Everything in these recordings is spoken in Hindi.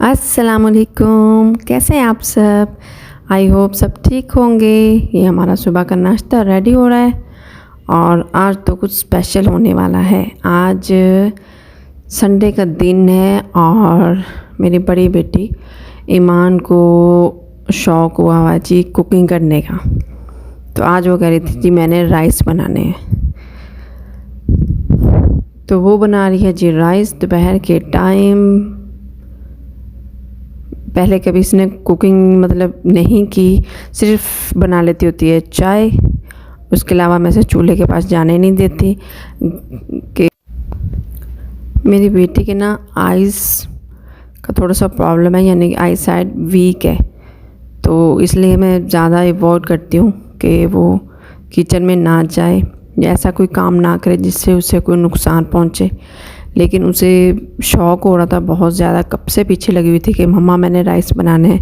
अस्सलामुअलैकुम, कैसे हैं आप सब। आई होप सब ठीक होंगे। ये हमारा सुबह का नाश्ता रेडी हो रहा है और आज तो कुछ स्पेशल होने वाला है। आज संडे का दिन है और मेरी बड़ी बेटी ईमान को शौक़ हुआ हुआ जी कुकिंग करने का। तो आज वो कह रही थी जी मैंने राइस बनाने हैं, तो वो बना रही है जी राइस दोपहर के टाइम। पहले कभी इसने कुकिंग मतलब नहीं की, सिर्फ बना लेती होती है चाय। उसके अलावा मैं इसे चूल्हे के पास जाने नहीं देती कि मेरी बेटी के ना आइज़ का थोड़ा सा प्रॉब्लम है, यानी कि आई साइड वीक है। तो इसलिए मैं ज़्यादा अवॉइड करती हूँ कि वो किचन में ना जाए या ऐसा कोई काम ना करे जिससे उसे कोई नुकसान पहुँचे। लेकिन उसे शौक़ हो रहा था बहुत ज़्यादा, कब से पीछे लगी हुई थी कि मम्मा मैंने राइस बनाने हैं,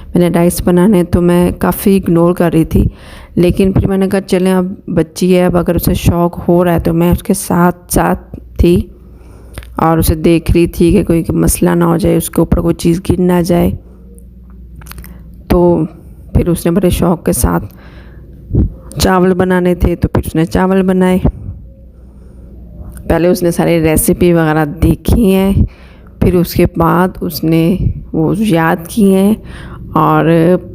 मैंने राइस बनाने हैं। तो मैं काफ़ी इग्नोर कर रही थी, लेकिन फिर मैंने कहा चलें अब बच्ची है, अब अगर उसे शौक़ हो रहा है तो मैं उसके साथ साथ थी और उसे देख रही थी कि कोई मसला ना हो जाए, उसके ऊपर कोई चीज़ गिर ना जाए। तो फिर उसने बड़े शौक़ के साथ चावल बनाने थे तो फिर उसने चावल बनाए। पहले उसने सारी रेसिपी वगैरह देखी हैं, फिर उसके बाद उसने वो याद की हैं और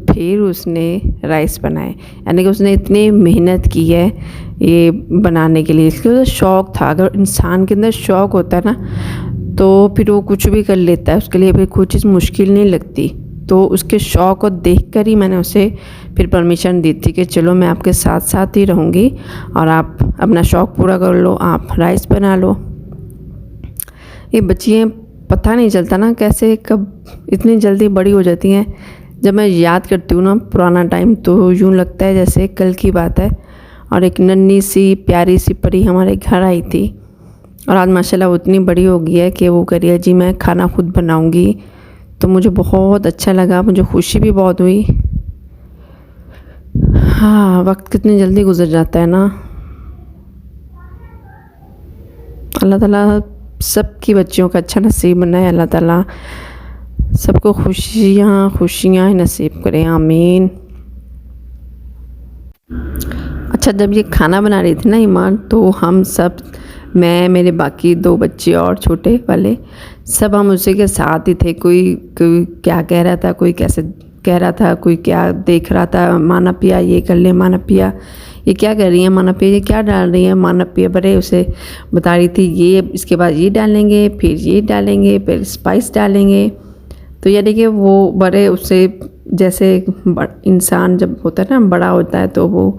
फिर उसने राइस बनाए। यानी कि उसने इतनी मेहनत की है ये बनाने के लिए, इसके लिए शौक़ था। अगर इंसान के अंदर शौक़ होता है ना तो फिर वो कुछ भी कर लेता है, उसके लिए फिर कोई चीज़ मुश्किल नहीं लगती। तो उसके शौक़ को देखकर ही मैंने उसे फिर परमिशन दी थी कि चलो मैं आपके साथ साथ ही रहूँगी और आप अपना शौक़ पूरा कर लो, आप राइस बना लो। ये बच्चियाँ पता नहीं चलता ना कैसे कब इतनी जल्दी बड़ी हो जाती हैं। जब मैं याद करती हूँ ना पुराना टाइम तो यूँ लगता है जैसे कल की बात है। और एक नन्ही सी प्यारी सी परी हमारे घर आई थी और आज माशाल्लाह वो इतनी बड़ी हो गई है कि वो कह रही है जी मैं खाना खुद बनाऊँगी। तो मुझे बहुत अच्छा लगा, मुझे खुशी भी बहुत हुई। हाँ, वक्त कितनी जल्दी गुजर जाता है ना। अल्लाह ताला सबकी बच्चियों का अच्छा नसीब बनाए, अल्लाह ताला सबको खुशियाँ खुशियाँ नसीब करें, आमीन। अच्छा, जब ये खाना बना रही थी ना ईमान, तो हम सब, मैं, मेरे बाकी 2 बच्चे और छोटे वाले, सब हम उसी के साथ ही थे। कोई क्या कह रहा था, कोई कैसे कह रहा था, कोई क्या देख रहा था। माना पिया ये कर ले, माना पिया ये क्या कर रही है, माना पिया ये क्या डाल रही है, माना पिया बड़े उसे बता रही थी ये इसके बाद ये डालेंगे, फिर ये डालेंगे, फिर स्पाइस डालेंगे। तो यानी कि वो बड़े उससे जैसे इंसान जब होता है ना बड़ा होता है तो वो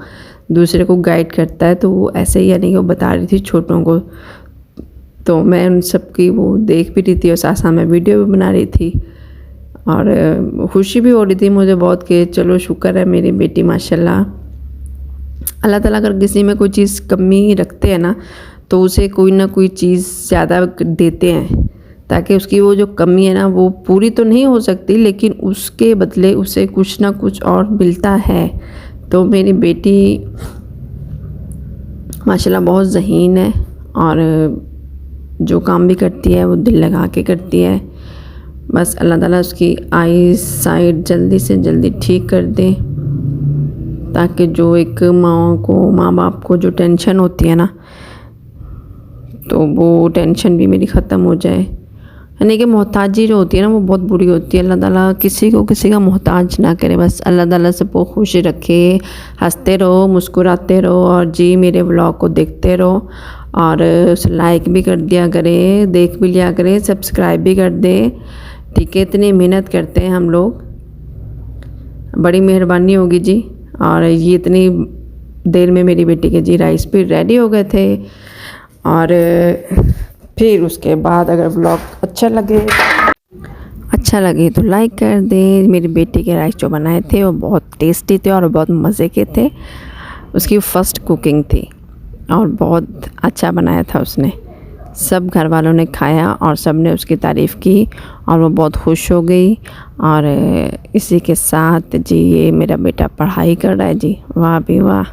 दूसरे को गाइड करता है, तो वो ऐसे ही यानी कि वो बता रही थी छोटों को। तो मैं उन सब की वो देख भी रही थी और साथ साथ मैं वीडियो भी बना रही थी और खुशी भी हो रही थी मुझे बहुत कि चलो शुक्र है मेरी बेटी माशाल्लाह। अल्लाह ताला अगर किसी में कोई चीज़ कमी रखते हैं ना तो उसे कोई ना कोई चीज़ ज़्यादा देते हैं, ताकि उसकी वो जो कमी है ना वो पूरी तो नहीं हो सकती लेकिन उसके बदले उसे कुछ ना कुछ और मिलता है। तो मेरी बेटी माशाल्लाह बहुत ज़हीन है और जो काम भी करती है वो दिल लगा के करती है। बस अल्लाह ताला उसकी आई साइड जल्दी से जल्दी ठीक कर दे, ताकि जो एक माँ बाप को जो टेंशन होती है ना तो वो टेंशन भी मेरी ख़त्म हो जाए। यानी कि मोहताजी जो होती है ना वो बहुत बुरी होती है। अल्लाह ताला किसी को किसी का मोहताज ना करे, बस अल्लाह ताला सबको खुश रखे, हंसते रहो, मुस्कुराते रहो और जी मेरे व्लॉग को देखते रहो और उसे लाइक भी कर दिया करे, देख भी लिया करे, सब्सक्राइब भी कर दे। ठीक है, इतनी मेहनत करते हैं हम लोग, बड़ी मेहरबानी होगी जी। और ये इतनी देर में मेरी बेटी के जी राइस भी रेडी हो गए थे। और फिर उसके बाद अगर व्लॉग अच्छा लगे तो लाइक कर दें। मेरी बेटी के राइस जो बनाए थे वो बहुत टेस्टी थे और बहुत मज़े के थे। उसकी फर्स्ट कुकिंग थी और बहुत अच्छा बनाया था उसने। सब घर वालों ने खाया और सब ने उसकी तारीफ़ की और वो बहुत खुश हो गई। और इसी के साथ जी ये मेरा बेटा पढ़ाई कर रहा है जी, वाह भी वाह।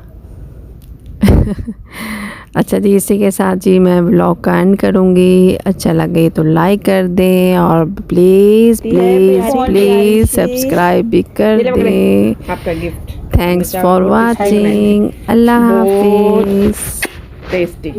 अच्छा जी, इसी के साथ जी मैं व्लॉग का एंड करूँगी। अच्छा लगे तो लाइक कर दें और प्लीज़ प्लीज़ प्लीज़ सब्सक्राइब भी कर दें। आपका गिफ्ट थैंक्स फॉर वाचिंग। अल्लाह हाफिज़। टेस्टी।